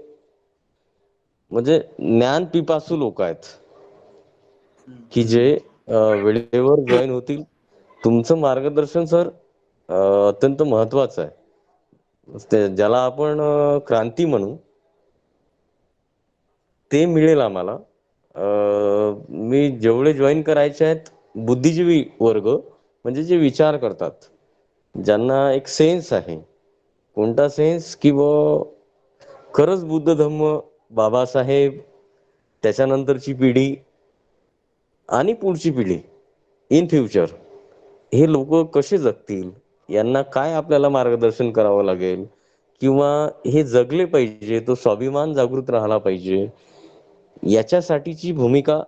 म्हणजे ज्ञान पिपासू लोक आहेत की जे वेळेवर जॉईन होतील. तुमचं मार्गदर्शन सर अत्यंत महत्वाचं आहे. ज्याला आपण क्रांती म्हणू, ते मिळेल आम्हाला. मी जेवढे जॉईन करायचे आहेत बुद्धिजीवी वर्ग, म्हणजे जे विचार करतात, ज्यांना एक सेन्स आहे. कोणता सेन्स? की खरंच बुद्ध धम्म, बाबासाहेब, त्याच्यानंतरची पिढी आणि पुढची पिढी इन फ्युचर हे लोक कसे जगतील, यांना काय आपल्याला मार्गदर्शन करावं लागेल, किंवा हे जगले पाहिजे, तो स्वाभिमान जागृत राहिला पाहिजे, याच्यासाठीची भूमिका.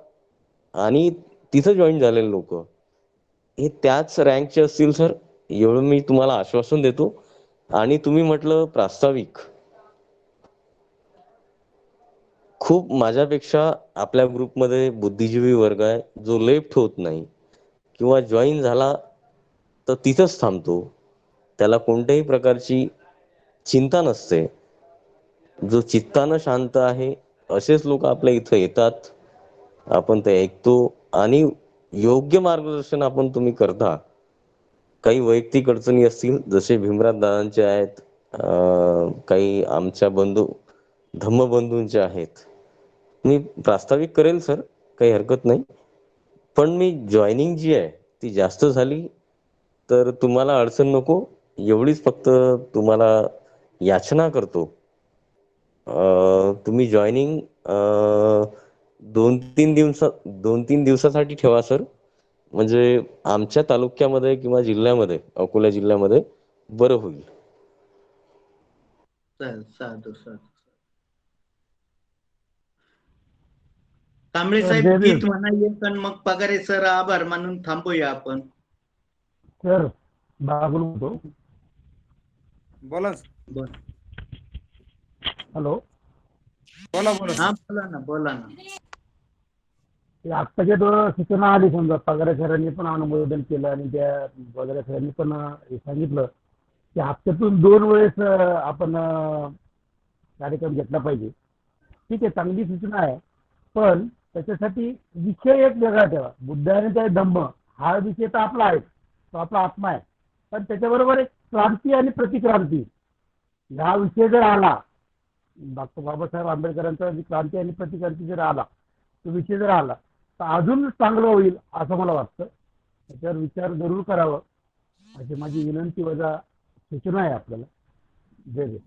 आणि तिथं जॉईन झालेले लोक हे त्याच रँकचे असतील सर, एवढं मी तुम्हाला आश्वासन देतो. आणि तुम्ही म्हटलं प्रास्ताविक, खूप माझ्यापेक्षा आपल्या ग्रुपमध्ये बुद्धिजीवी वर्ग आहे जो लेफ्ट होत नाही किंवा जॉईन झाला तर तिथंच थांबतो. त्याला कोणत्याही प्रकारची चिंता नसते. जो चित्तानं शांत आहे असेच लोक आपल्या इथं येतात. आपण ते ऐकतो आणि योग्य मार्गदर्शन आपण तुम्ही करता. काही वैयक्तिक अडचणी असतील, जसे भीमराज दादांचे आहेत, काही आमच्या धम्मबंधूंचे आहेत, मी प्रास्ताविक करेल सर, काही हरकत नाही. पण मी जॉईनिंग जी आहे ती जास्त झाली तर तुम्हाला अडचण नको, एवढीच फक्त तुम्हाला याचना करतो. तुम्ही जॉईनिंग 2-3 दिवसासाठी ठेवा सर, म्हणजे आमच्या तालुक्यामध्ये किंवा जिल्ह्यामध्ये, अकोला जिल्ह्यामध्ये बरं होईल. साधू साधू. कांबळे सर, साहेब जय भीम. गीत म्हणा एक आणि मग पगारे सर आभार मानून थांबूया आपण. सर बागुल बोलतो. बोला बोल. हॅलो. बोला बोला. हा बोला ना बोला ना. ते आत्ताच्या तो सूचना आली समजा पगारे सरांनी पण अनुमोदन केलं आणि त्या पगारे सरांनी पण हे सांगितलं की हप्त्यातून 2 वेळेस आपण कार्यक्रम घेतला पाहिजे. ठीक आहे, चांगली सूचना आहे, पण त्याच्यासाठी विषय एक वेगळा ठेवा. बुद्ध आणि त्या धम्म हा विषय तर आपला आहे, तो आपला आत्मा आहे, पण त्याच्याबरोबर एक क्रांती आणि प्रतिक्रांती हा विषय जर आला, डॉक्टर बाबासाहेब आंबेडकरांचा क्रांती आणि प्रतिक्रांती जर आला, तो विषय जर आला तर अजून चांगलं होईल असं मला वाटतं. त्याच्यावर विचार जरूर करावं अशी माझी विनंती वजा सूचना आहे आपल्याला. जय जय.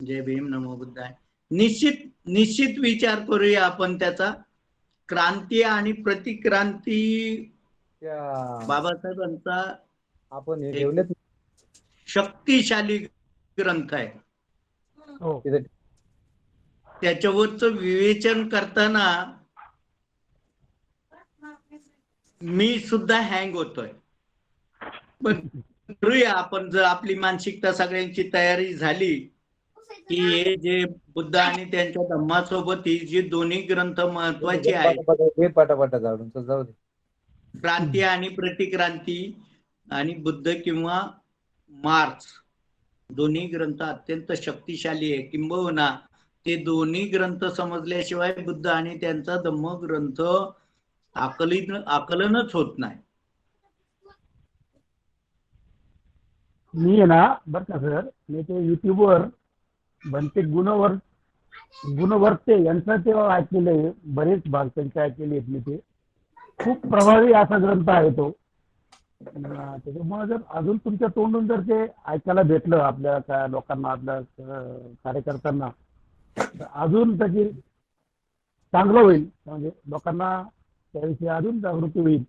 जय भीम, नमो बुद्धाय. निश्चित विचार करूया आपण त्याचा. क्रांती आणि प्रतिक्रांती बाबासाहेबांचा आपण हे एक ठेवलेत शक्तिशाली ग्रंथ आहे. हो. त्याच्यावरचं विवेचन करताना मी सुद्धा हँग होतोय. पण करूया आपण, जर आपली मानसिकता सगळ्यांची तयारी झाली की हे जे बुद्ध आणि त्यांच्या धम्मासोबत ही जी दोन्ही ग्रंथ महत्वाचे आहेत, पटापटा जाऊ दे. क्रांती आणि प्रतिक्रांती आणि बुद्ध किंवा मार्क्स, दोन्ही ग्रंथ अत्यंत शक्तिशाली आहे. किंबहुना ते दोन्ही ग्रंथ समजल्याशिवाय बुद्ध आणि त्यांचा धम्म ग्रंथ आकलनच होत नाही. मी आहे ना बरं का सर, मी ते युट्यूबवर बनते गुणवर्ते यांचा ते ऐकलेलं आहे, बरेच भाग त्यांचे ऐकलेले आहेत मी. ते खूप प्रभावी असा ग्रंथ आहे तो. त्याच्यामुळे जर अजून तुमच्या तोंडून जर ते ऐकायला भेटलं आपल्या लोकांना, आपल्या कार्यकर्त्यांना, तर अजून त्याची चांगलं होईल. म्हणजे लोकांना त्याविषयी अजून जागृती होईल.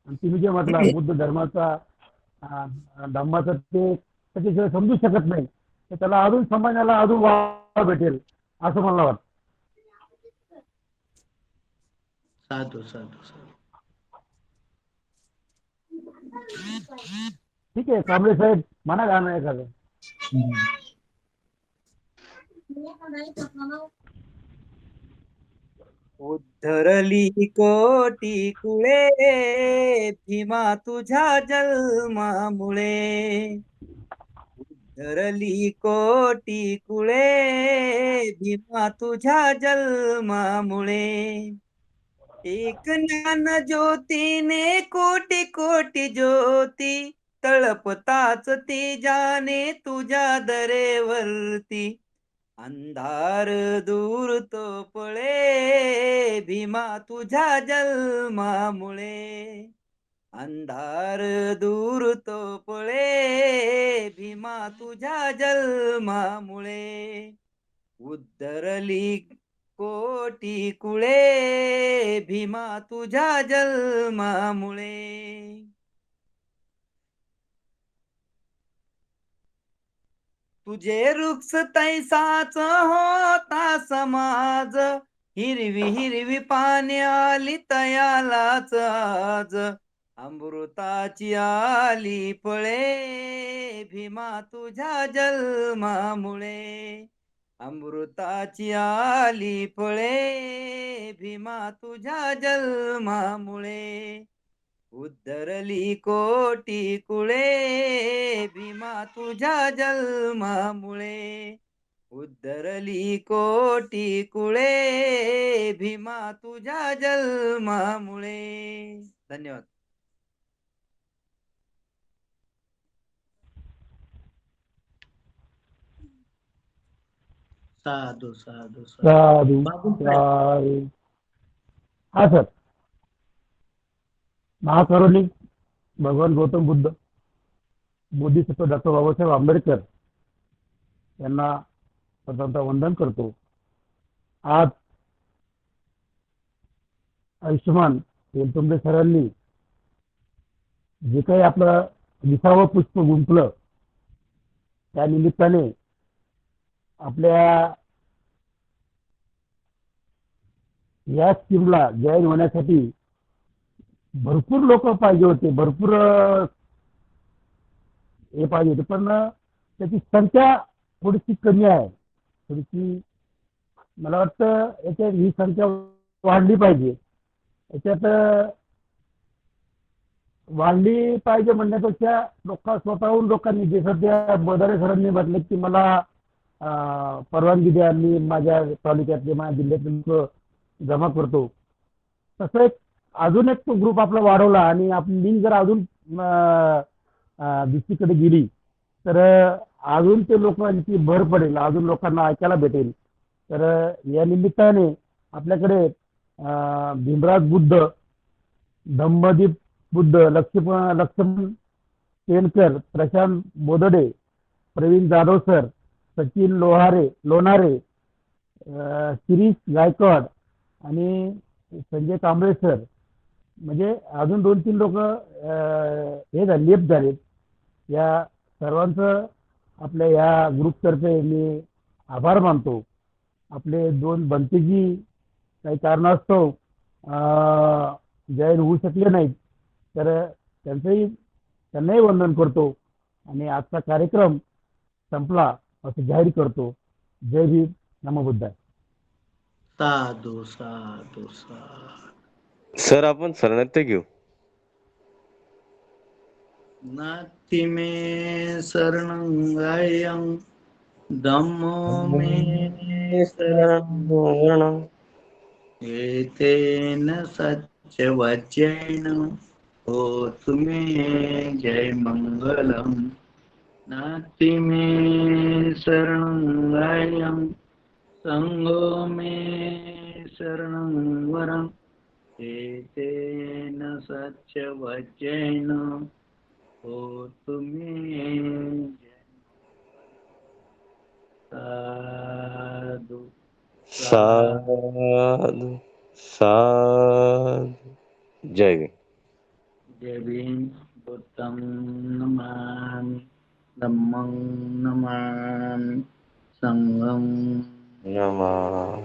आणि तुम्ही जे म्हटलं बुद्ध धर्माचा धम्माचं ते त्याच्याशिवाय समजू शकत नाही, तर त्याला अजून समजण्याला अजून वाव भेटेल असं मला वाटतं. साधू साधू साधू. ठीक आहे, कांबळे साहेब म्हणा गाणं एखादं. उद्धरली कोटी कुळे भीमा तुझ्या जन्मामुळे. उद्धरली कोटी कुळे भीमा तुझ्या जन्मामुळे. एक ज्ञान ज्योतीने कोटी कोटी ज्योती तळपताच ती जाने तुझ्या दरेवरती. अंधार दूर तो पळे भीमा तुझ्या जन्मामुळे. अंधार दूर तो पळे भीमा तुझ्या जन्मामुळे. उद्धरली कोटी कुळे भीमा तुझ्या जन्मामुळे. तुझे वृक्ष तैसाच होता समाज, हिरवी हिरवी पाने आली तयालाच आज. अमृताची आली फळे भीमा तुझ्या जन्मामुळे. अमृताची आली फळे भीमा तुझ्या जन्मामुळे. उद्धरली कोटी कुळे भीमा तुझ्या जन्मामुळे. उद्धरली कोटी कुळे भीमा तुझ्या जन्मामुळे. धन्यवाद. साधू साधू साधू बाबूसाहेब. साधू. हा सर. महाकरुणिक भगवान गौतम बुद्ध, बोधिसत्व डॉक्टर बाबासाहेब आंबेडकर यांना प्रथमतः वंदन करतो. आज आयुष्यमान तेलतुंबडे सरांनी जे काही आपलं 20वं पुष्प गुंफलं, त्या निमित्ताने आपल्या या स्कीमला जॉईन होण्यासाठी भरपूर लोक पाहिजे होते, भरपूर हे पाहिजे होते, पण त्याची संख्या थोडीशी कमी आहे. थोडीशी मला वाटतं याच्यात ही संख्या वाढली पाहिजे. याच्यात वाढली पाहिजे म्हणण्यापेक्षा स्वतःहून लोकांनी, जे सध्या बदारे सरांनी म्हटलं की मला परवानगी द्या, मी माझ्या तालुक्यातले माझ्या जिल्ह्यातले लोक जमा करतो, तसं एक अजून एक तो ग्रुप आपला वाढवला आणि आपली लिंक जर अजून दुसरीकडे गेली तर अजून ते लोकांची भर पडेल, अजून लोकांना ऐकायला भेटेल. तर या निमित्ताने आपल्याकडे भीमराज बुद्ध, धम्मदीप बुद्ध, लक्ष्मण पेनकर, प्रशांत बोदडे, प्रवीण जाधव सर, सचिन लोणारे, शिरीष गायकवाड आणि संजय कांबळे सर, म्हणजे अजून 2-3 लोक हे लेप झालेत. या सर्वांचं आपल्या या ग्रुपतर्फे मी आभार मानतो. आपले 2 बंतेजी काही कारणास्तव जॉईन होऊ शकले नाहीत, तर त्यांनाही वंदन करतो आणि आजचा कार्यक्रम संपला असं जाहीर करतो. जय भीम, नमो बुद्धाय. साधू साधू साधू. सर आपण शरणार्थी घेऊ. नास्ति मे शरणं धम्मो मे शरणं एतेन सत्यवचेन होतु मे जय मंगलम. नास्ति मे शरणं संगो मे शरणं वरम् एतेन सत्यवचेन होतु मे जय. साधु साधू साधू. जय भीम. जय भीम. बुद्धं नमामि, धम्मं नमामि, संघं नमः